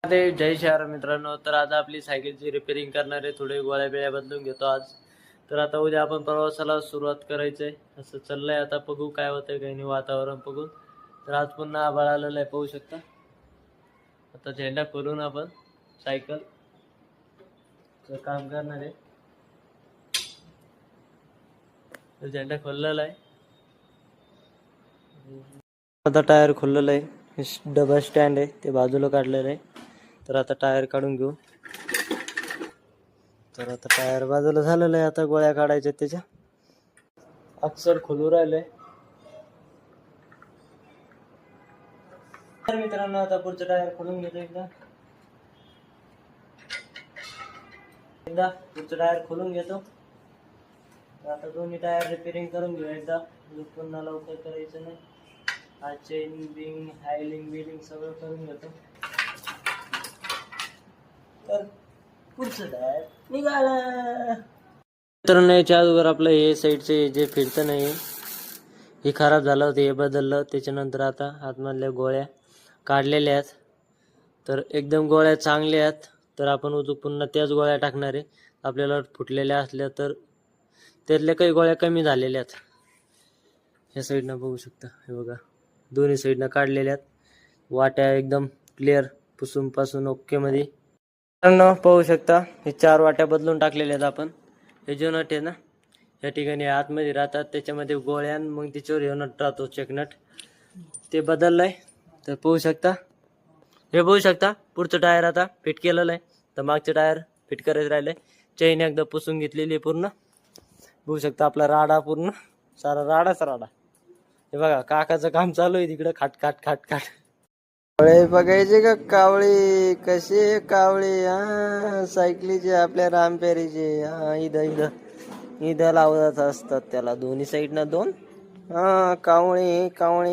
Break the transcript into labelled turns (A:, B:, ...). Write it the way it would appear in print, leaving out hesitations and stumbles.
A: जय शहर मित्रांनो, तर आता आपली सायकलची रिपेअरिंग करणारे थोडे गोळ्या बिळ्या बदलून घेतो आज. तर आता उद्या आपण प्रवासाला सुरुवात करायचंय असं चाललंय. आता बघू काय होतंय काही नाही, वातावरण बघून. तर आज पुन्हा आभाळ आलेलं आहे, पाहू शकता. आता झेंडा खोलून आपण सायकल काम करणार आहे. तर झेंडा खोललेला आहे, आता टायर खोललेलं आहे. डबल स्टँड आहे ते बाजूला काढलेलं आहे. तर आता टायर काढून घेऊ. तर आता टायर बाजूला झालेलं आहे, आता गोळ्या काढायच्या त्याच्या. अक्षर खोलू राहिलंय. तर मित्रांनो, आता पुढचं टायर खोलून घेतो एकदा पुढचं टायर खोलून घेतो. आता दोन्ही टायर रिपेअरिंग करून घेऊ एकदा, पुन्हा लवकर करायचं नाही. हा चेन बिंग हायलिंग बिलिंग सगळं करून घेतो. तर पुढचं टायर निघालं. तर याच्या अगोदर आपलं हे साईडचे जे फिरतं नाही हे खराब झालं होतं, हे बदललं. त्याच्यानंतर आता आतमधल्या गोळ्या काढलेल्या आहेत. तर एकदम गोळ्या चांगल्या आहेत. तर आपण पुन्हा त्याच गोळ्या टाकणार आहे. आपल्याला फुटलेल्या असल्या तर त्यातल्या काही गोळ्या कमी झालेल्या आहेत. ह्या साईडनं बघू शकता, हे बघा दोन्ही साईडनं काढलेल्या आहेत. वाट्या एकदम क्लिअर पुसून पासून ओके मध्ये पाहू शकता. हे 4 वाट्या बदलून टाकलेल्या आहेत आपण. हे जो नट आहे ना, या ठिकाणी आतमध्ये राहतात, त्याच्यामध्ये गोळ्या मग तिच्यावर हे नट राहतो चेकनट, ते बदललंय. तर पाहू शकता, हे बघू शकता. पुढचं टायर आता फिट केलेलं आहे, तर मागचं टायर फिट करायचं राहिलंय. चैन एकदा पुसून घेतलेली पूर्ण. बघू शकता आपला राडा पूर्ण सारा राडाच राडा. हे बघा काकाचं काम चालू आहे तिकडं, खाट खाट खाट खाट. कावळे बघायचे का? कावळे कसे कावळे? हा सायकलीचे आपल्या रामपेरीचे. हा इथं लावत असतात त्याला दोन्ही साईडनं दोन. हा कावळे कावळे.